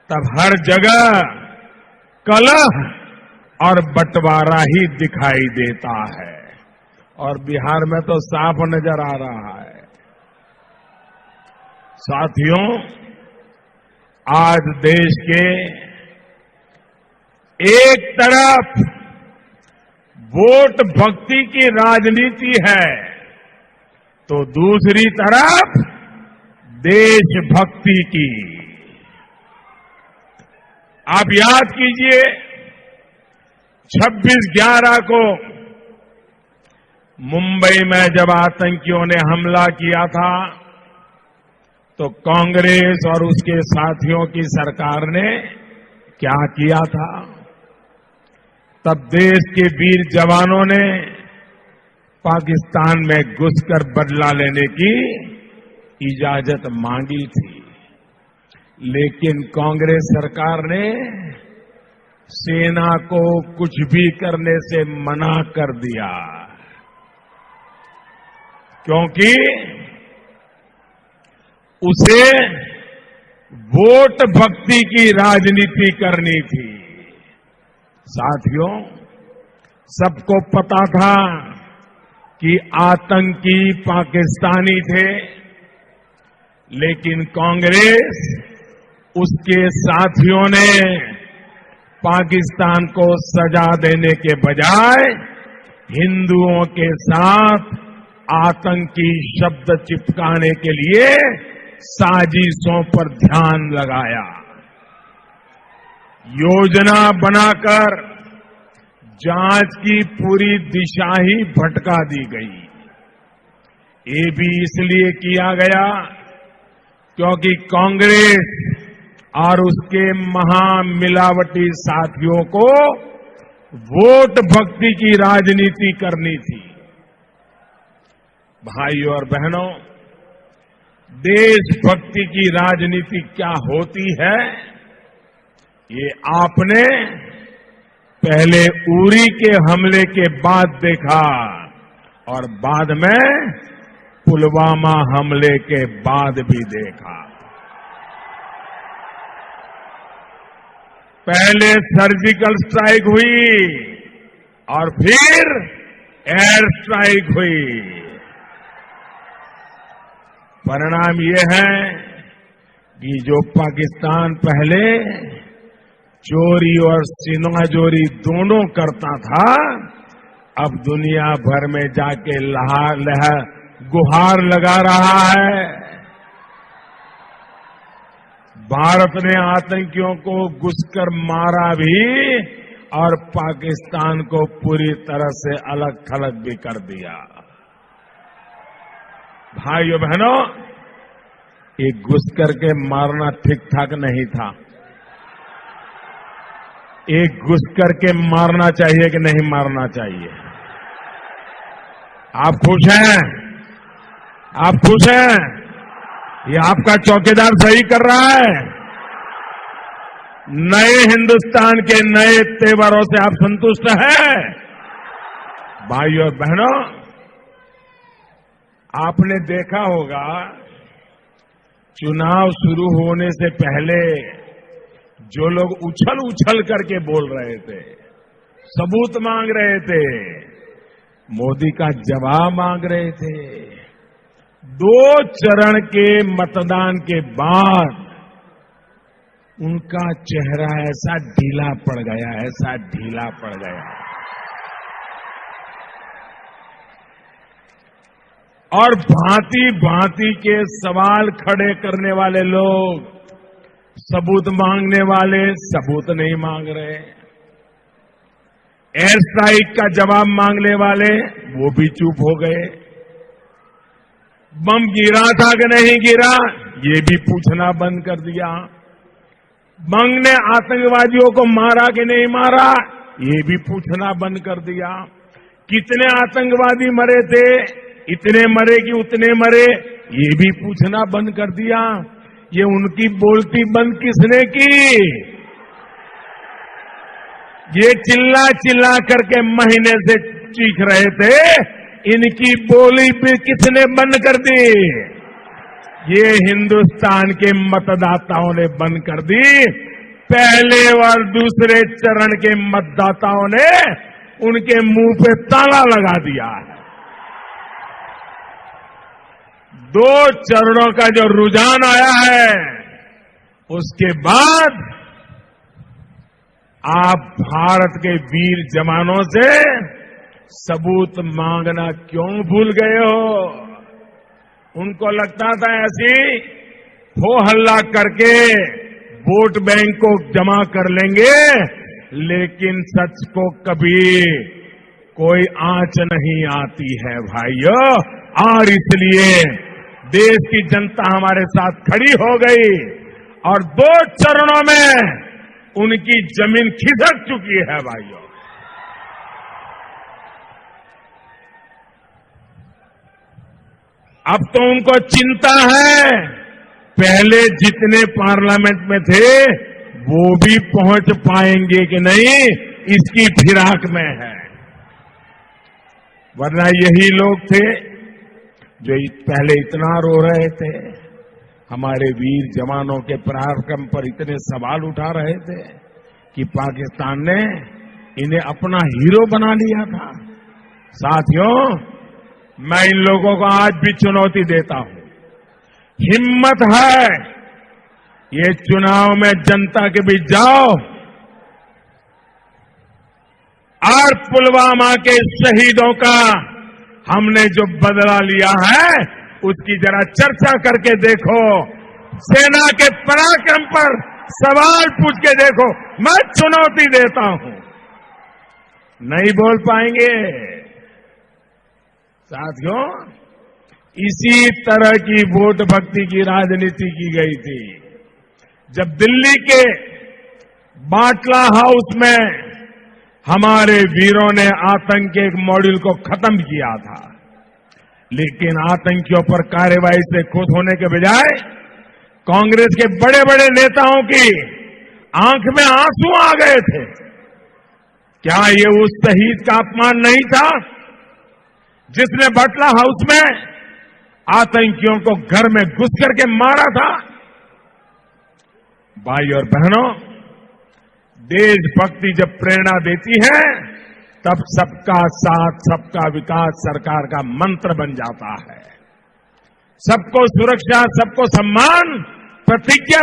तब हर जगह कलह और बंटवारा ही दिखाई देता है। और बिहार में तो साफ नजर आ रहा है। साथियों, आज देश के एक तरफ वोट भक्ति की राजनीति है तो दूसरी तरफ देशभक्ति की। आप याद कीजिए 26/11 को मुंबई में जब आतंकियों ने हमला किया था तो कांग्रेस और उसके साथियों की सरकार ने क्या किया था? तब देश के वीर जवानों ने पाकिस्तान में घुसकर बदला लेने की इजाजत मांगी थी, लेकिन कांग्रेस सरकार ने सेना को कुछ भी करने से मना कर दिया, क्योंकि उसे वोट भक्ति की राजनीति करनी थी। साथियों, सबको पता था कि आतंकी पाकिस्तानी थे, लेकिन कांग्रेस उसके साथियों ने पाकिस्तान को सजा देने के बजाय हिंदुओं के साथ आतंकी शब्द चिपकाने के लिए साजिशों पर ध्यान लगाया। योजना बनाकर जांच की पूरी दिशा ही भटका दी गई। ये भी इसलिए किया गया क्योंकि कांग्रेस और उसके महामिलावटी साथियों को वोट भक्ति की राजनीति करनी थी। भाइयों और बहनों, देशभक्ति की राजनीति क्या होती है, ये आपने पहले उरी के हमले के बाद देखा और बाद में पुलवामा हमले के बाद भी देखा। पहले सर्जिकल स्ट्राइक हुई और फिर एयर स्ट्राइक हुई। परिणाम ये है कि जो पाकिस्तान पहले चोरी और सीनाजोरी दोनों करता था, अब दुनिया भर में जाके गुहार लगा रहा है। भारत ने आतंकियों को घुसकर मारा भी और पाकिस्तान को पूरी तरह से अलग थलग भी कर दिया। भाइयों बहनों, ये घुस करके मारना ठीक ठाक नहीं था। एक घुस करके मारना चाहिए कि नहीं मारना चाहिए? आप खुश हैं? आप खुश हैं? ये आपका चौकीदार सही कर रहा है। नए हिंदुस्तान के नए तेवरों से आप संतुष्ट हैं? भाइयों और बहनों, आपने देखा होगा चुनाव शुरू होने से पहले जो लोग उछल उछल करके बोल रहे थे, सबूत मांग रहे थे, मोदी का जवाब मांग रहे थे, 2 चरण के मतदान के बाद उनका चेहरा ऐसा ढीला पड़ गया, ऐसा ढीला पड़ गया। और भांति भांति के सवाल खड़े करने वाले लोग, सबूत मांगने वाले सबूत नहीं मांग रहे, एयर स्ट्राइक का जवाब मांगने वाले वो भी चुप हो गए, बम गिरा था कि नहीं गिरा ये भी पूछना बंद कर दिया, बम ने आतंकवादियों को मारा कि नहीं मारा ये भी पूछना बंद कर दिया, कितने आतंकवादी मरे थे, इतने मरे कि उतने मरे ये भी पूछना बंद कर दिया। ये उनकी बोलती बंद किसने की? ये चिल्ला चिल्ला करके महीने से चीख रहे थे, इनकी बोली भी किसने बंद कर दी? ये हिंदुस्तान के मतदाताओं ने बंद कर दी। पहले और दूसरे चरण के मतदाताओं ने उनके मुंह पे ताला लगा दिया है। 2 चरणों का जो रुझान आया है, उसके बाद आप भारत के वीर जवानों से सबूत मांगना क्यों भूल गए हो? उनको लगता था ऐसी हो हल्ला करके वोट बैंक को जमा कर लेंगे, लेकिन सच को कभी कोई आंच नहीं आती है भाइयों। और इसलिए देश की जनता हमारे साथ खड़ी हो गई और 2 चरणों में उनकी जमीन खिसक चुकी है भाइयों। अब तो उनको चिंता है, पहले जितने पार्लियामेंट में थे वो भी पहुंच पाएंगे कि नहीं, इसकी फिराक में है। वरना यही लोग थे जो पहले इतना रो रहे थे, हमारे वीर जवानों के पराक्रम पर इतने सवाल उठा रहे थे कि पाकिस्तान ने इन्हें अपना हीरो बना लिया था। साथियों, मैं इन लोगों को आज भी चुनौती देता हूं। हिम्मत है, ये चुनाव में जनता के बीच जाओ और पुलवामा के शहीदों का हमने जो बदला लिया है उसकी जरा चर्चा करके देखो। सेना के पराक्रम पर सवाल पूछ के देखो। मैं चुनौती देता हूं, नहीं बोल पाएंगे। साथियों, इसी तरह की वोट भक्ति की राजनीति की गई थी जब दिल्ली के बाटला हाउस में हमारे वीरों ने आतंक के एक मॉड्यूल को खत्म किया था। लेकिन आतंकियों पर कार्रवाई से खुश होने के बजाय कांग्रेस के बड़े बड़े नेताओं की आंख में आंसू आ गए थे। क्या ये उस शहीद का अपमान नहीं था जिसने बाटला हाउस में आतंकियों को घर में घुस करके मारा था? भाई और बहनों, देशभक्ति जब प्रेरणा देती है तब सबका साथ, सबका विकास सरकार का मंत्र बन जाता है। सबको सुरक्षा, सबको सम्मान प्रतिज्ञा